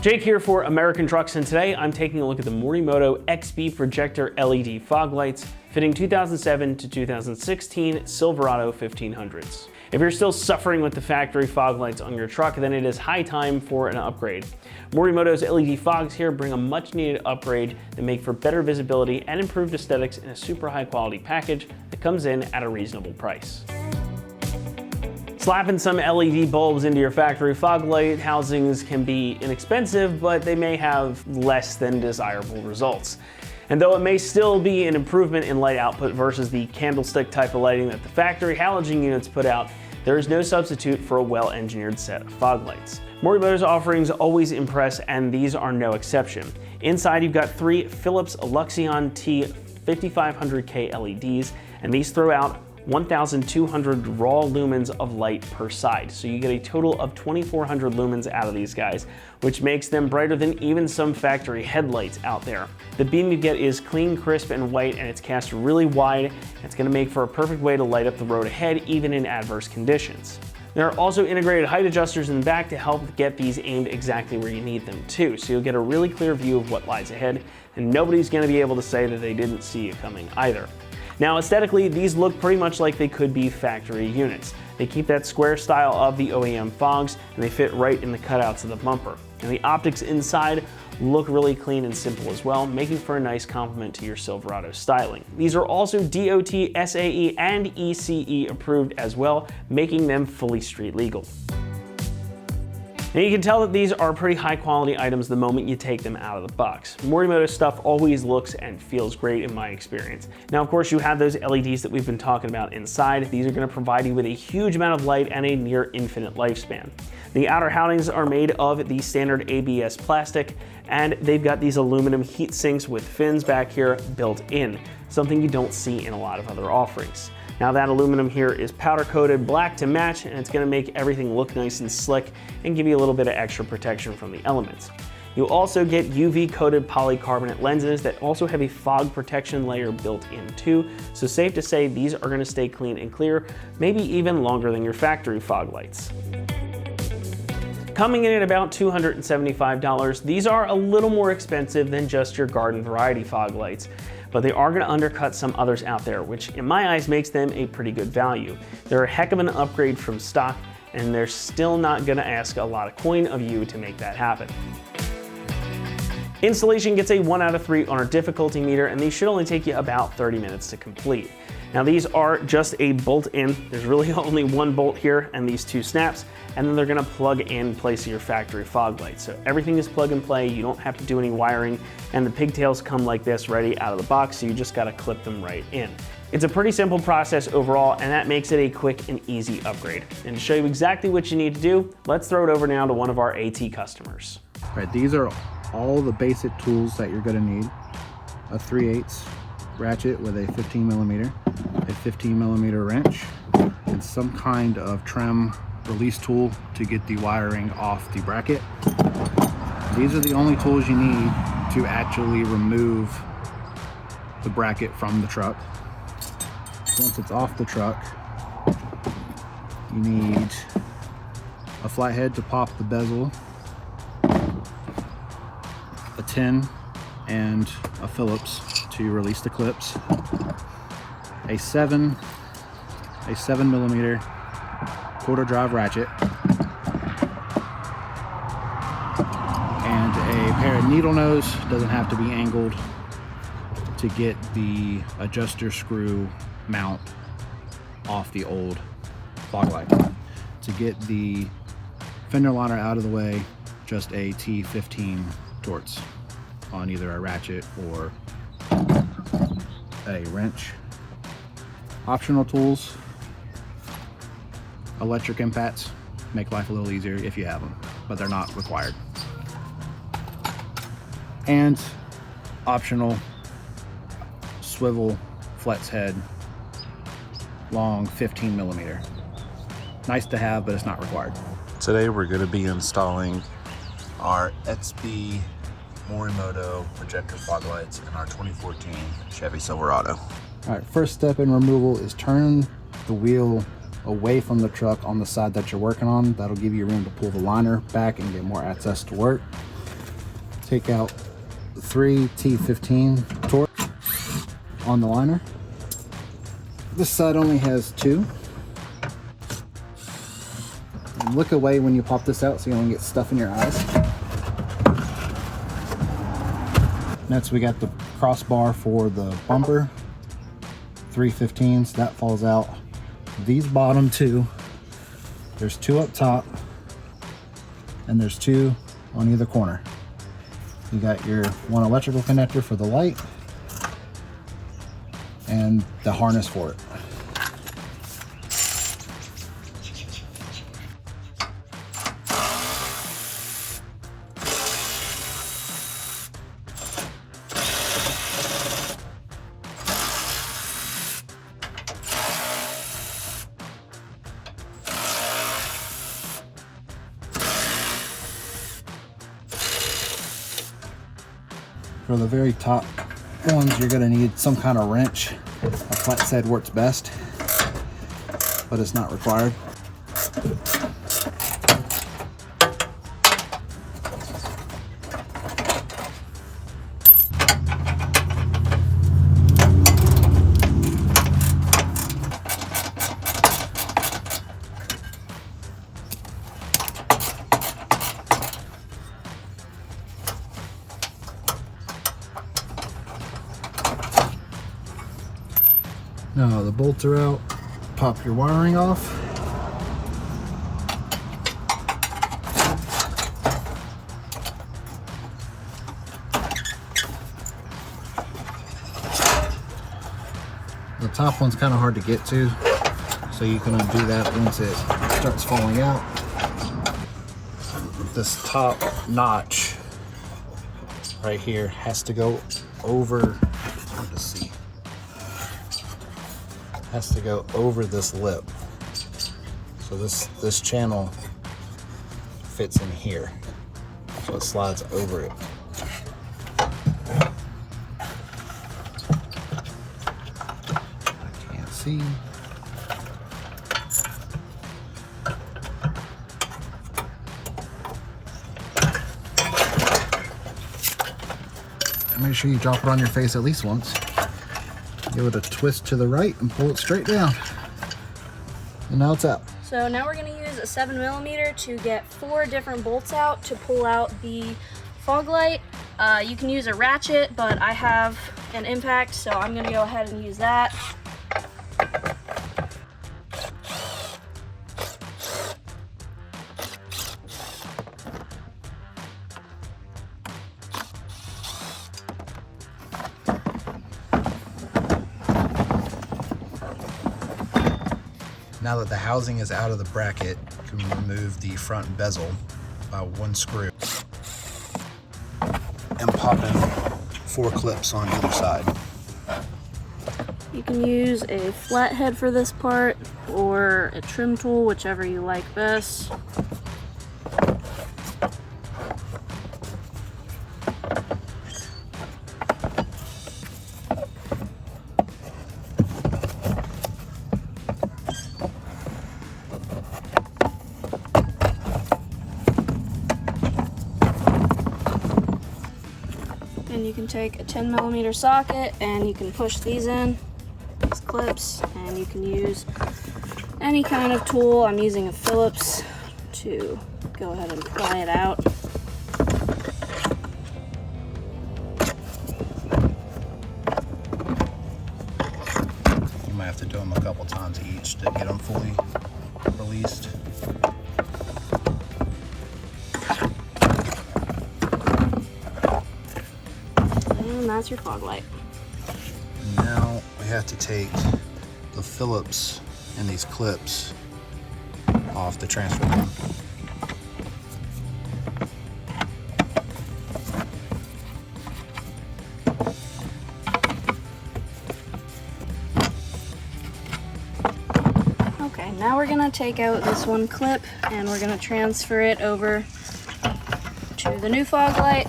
Jake here for American Trucks, and today I'm taking a look at the Morimoto XB Projector LED fog lights fitting 2007 to 2016 Silverado 1500s. If you're still suffering with the factory fog lights on your truck, then it is high time for an upgrade. Morimoto's LED fogs here bring a much needed upgrade that make for better visibility and improved aesthetics in a super high quality package that comes in at a reasonable price. Slapping some LED bulbs into your factory fog light housings can be inexpensive, but they may have less than desirable results. And though it may still be an improvement in light output versus the candlestick type of lighting that the factory halogen units put out, there is no substitute for a well-engineered set of fog lights. Morimoto's offerings always impress, and these are no exception. Inside you've got three Philips Luxeon T 5500K LEDs, and these throw out 1,200 raw lumens of light per side. So you get a total of 2,400 lumens out of these guys, which makes them brighter than even some factory headlights out there. The beam you get is clean, crisp, and white, and it's cast really wide. It's gonna make for a perfect way to light up the road ahead, even in adverse conditions. There are also integrated height adjusters in the back to help get these aimed exactly where you need them too, so you'll get a really clear view of what lies ahead, and nobody's gonna be able to say that they didn't see you coming either. Now aesthetically, these look pretty much like they could be factory units. They keep that square style of the OEM fogs, and they fit right in the cutouts of the bumper. And the optics inside look really clean and simple as well, making for a nice complement to your Silverado styling. These are also DOT, SAE, and ECE approved as well, making them fully street legal. Now you can tell that these are pretty high quality items the moment you take them out of the box. Morimoto stuff always looks and feels great in my experience. Now of course you have those LEDs that we've been talking about inside. These are going to provide you with a huge amount of light and a near infinite lifespan. The outer housings are made of the standard ABS plastic, and they've got these aluminum heat sinks with fins back here built in, something you don't see in a lot of other offerings. Now that aluminum here is powder coated black to match, and it's gonna make everything look nice and slick and give you a little bit of extra protection from the elements. You'll also get UV coated polycarbonate lenses that also have a fog protection layer built in too, so safe to say these are gonna stay clean and clear, maybe even longer than your factory fog lights. Coming in at about $275, these are a little more expensive than just your garden variety fog lights, but they are going to undercut some others out there, which in my eyes makes them a pretty good value. They're a heck of an upgrade from stock, and they're still not going to ask a lot of coin of you to make that happen. Installation gets a 1 out of 3 on our difficulty meter, and these should only take you about 30 minutes to complete. Now these are just a bolt in. There's really only one bolt here and these two snaps, and then they're gonna plug in place of your factory fog light. So everything is plug and play, you don't have to do any wiring, and the pigtails come like this ready out of the box, so you just gotta clip them right in. It's a pretty simple process overall, and that makes it a quick and easy upgrade. And to show you exactly what you need to do, let's throw it over now to one of our AT customers. All right, these are all the basic tools that you're gonna need. A 3/8 ratchet with a 15 millimeter, a 15 millimeter wrench, and some kind of trim release tool to get the wiring off the bracket. These are the only tools you need to actually remove the bracket from the truck. Once it's off the truck, you need a flathead to pop the bezel, a tin, and a Phillips to release the clips, a 7 millimeter quarter drive ratchet, and a pair of needle nose. Doesn't have to be angled, to get the adjuster screw mount off the old fog light. To get the fender liner out of the way, just a T15 Torx on either a ratchet or a wrench. Optional tools: electric impacts, make life a little easier if you have them, but they're not required. And optional swivel flex head, long 15 millimeter. Nice to have, but it's not required. Today we're going to be installing our XB Morimoto projector fog lights in our 2014 Chevy Silverado. All right, first step in removal is turn the wheel away from the truck on the side that you're working on. That'll give you room to pull the liner back and get more access to work. take out 3 T15 torque on the liner. This side only has 2. And look away when you pop this out so you don't get stuff in your eyes. Next we got the crossbar for the bumper. 315s, that falls out. These bottom 2, there's 2 up top and there's 2 on either corner. You got your one electrical connector for the light and the harness for it. For the very top ones, you're gonna need some kind of wrench. A flat head works best, but it's not required. Now the bolts are out, pop your wiring off. The top one's kind of hard to get to, so you can undo that once it starts falling out. This top notch right here has to go over, hard to see, has to go over this lip. So this channel fits in here, so it slides over it. I can't see. And make sure you drop it on your face at least once. Give it a twist to the right and pull it straight down. And now it's out. So now we're going to use a 7mm to get 4 different bolts out to pull out the fog light. You can use a ratchet, but I have an impact, so I'm going to go ahead and use that. Now that the housing is out of the bracket, you can remove the front bezel by 1 screw and pop in 4 clips on either side. You can use a flathead for this part or a trim tool, whichever you like best. And you can take a 10mm socket and you can push these in, these clips, and you can use any kind of tool. I'm using a Phillips to go ahead and pry it out. You might have to do them a couple times each to get them fully released. And that's your fog light. Now we have to take the Phillips and these clips off the transformer. Okay, now we're gonna take out this one clip and we're gonna transfer it over to the new fog light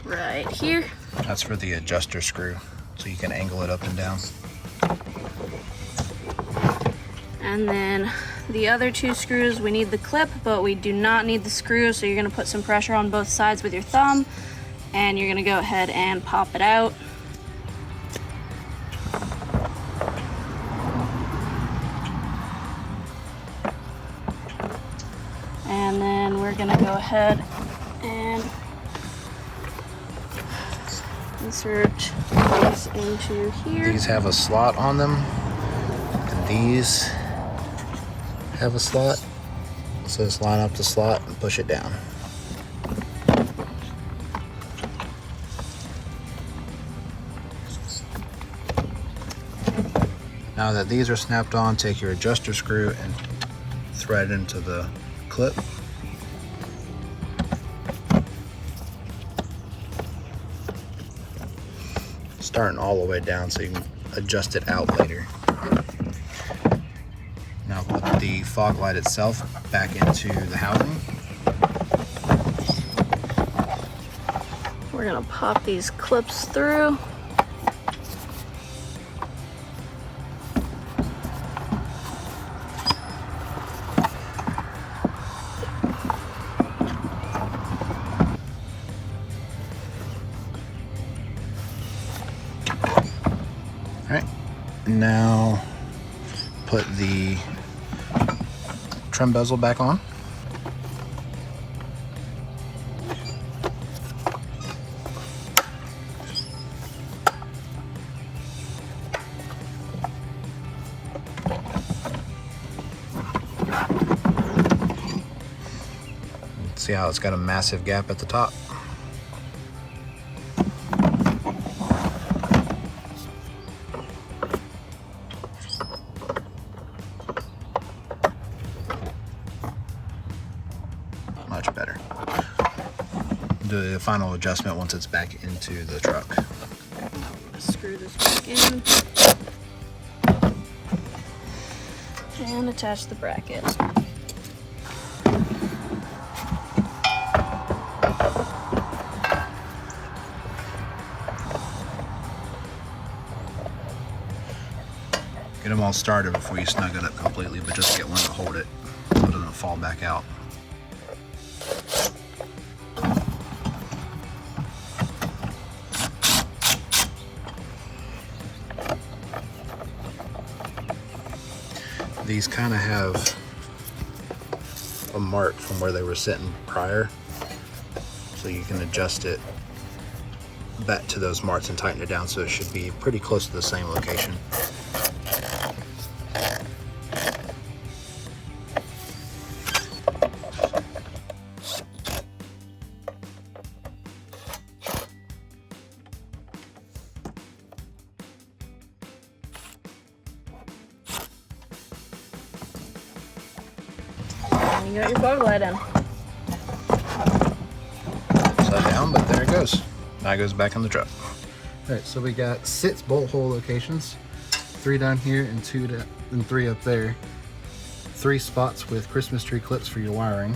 right here. That's for the adjuster screw, so you can angle it up and down. And then the other 2 screws, we need the clip, but we do not need the screw, so you're gonna put some pressure on both sides with your thumb, and you're gonna go ahead and pop it out. And then we're gonna go ahead and insert these into here. These have a slot on them, and these have a slot. So just line up the slot and push it down. Now that these are snapped on, take your adjuster screw and thread into the clip. Starting all the way down so you can adjust it out later. Now put the fog light itself back into the housing. We're gonna pop these clips through. Alright, now put the trim bezel back on. See how it's got a massive gap at the top? Much better. Do the final adjustment once it's back into the truck. Screw this back in. And attach the bracket. Get them all started before you snug it up completely, but just get one to hold it so it doesn't fall back out. These kind of have a mark from where they were sitting prior, so you can adjust it back to those marks and tighten it down, so it should be pretty close to the same location. And you got your fog light in. Upside down, but there it goes. Now it goes back in the truck. All right, so we got 6 bolt hole locations, 3 down here and 3 up there. 3 spots with Christmas tree clips for your wiring.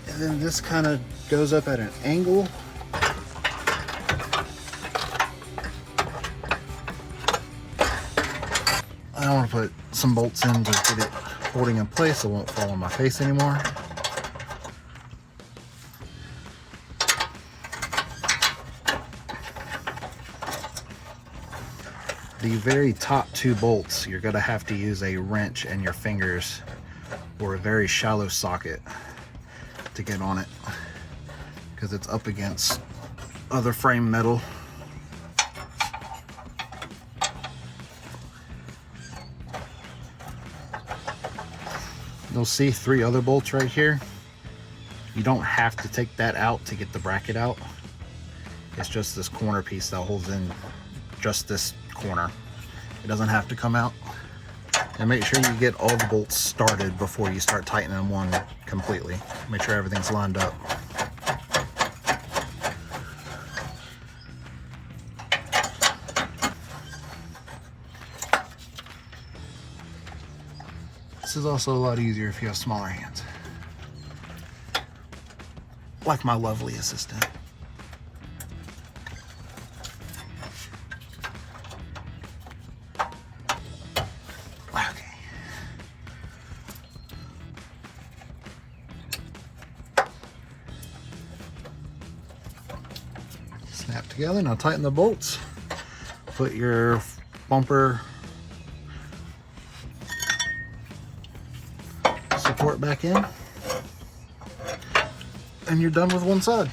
And then this kind of goes up at an angle. I want to put some bolts in to get it holding in place so it won't fall on my face anymore. The very top 2 bolts, you're going to have to use a wrench and your fingers or a very shallow socket to get on it because it's up against other frame metal. You'll see 3 other bolts right here. You don't have to take that out to get the bracket out. It's just this corner piece that holds in just this corner. It doesn't have to come out. And make sure you get all the bolts started before you start tightening one completely. Make sure everything's lined up. This is also a lot easier if you have smaller hands. Like my lovely assistant. Okay. together. Now tighten the bolts. Put your bumper support back in. And you're done with one side.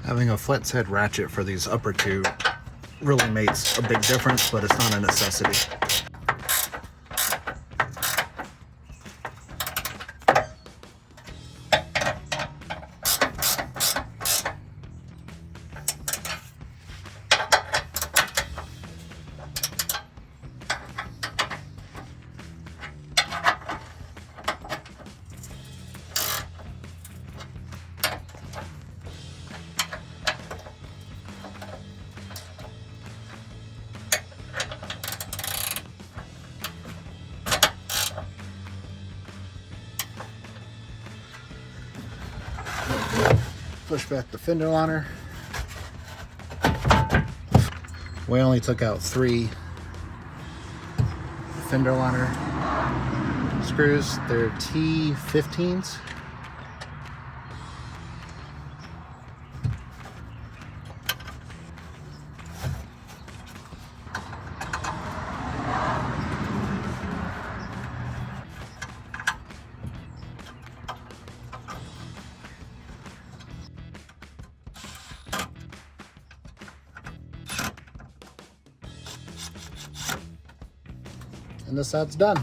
Having a flex head ratchet for these upper two really makes a big difference, but it's not a necessity. Push back the fender liner. We only took out 3 fender liner screws. They're T15s. And this side's done.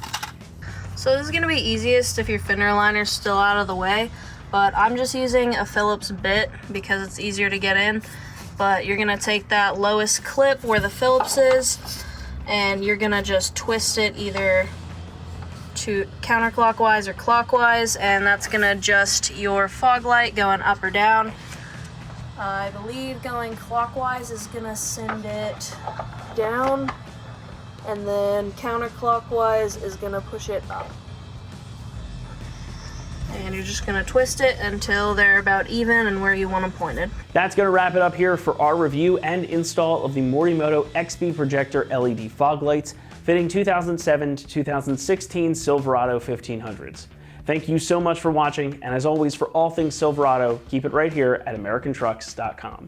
So this is gonna be easiest if your fender liner's still out of the way, but I'm just using a Phillips bit because it's easier to get in. But you're gonna take that lowest clip where the Phillips is, and you're gonna just twist it either to counterclockwise or clockwise, and that's gonna adjust your fog light going up or down. I believe going clockwise is gonna send it down, and then counterclockwise is gonna push it up. And you're just gonna twist it until they're about even and where you want them pointed. That's going to wrap it up here for our review and install of the Morimoto XB Projector LED fog lights fitting 2007 to 2016 Silverado 1500s. Thank you so much for watching, and as always, for all things Silverado, keep it right here at AmericanTrucks.com.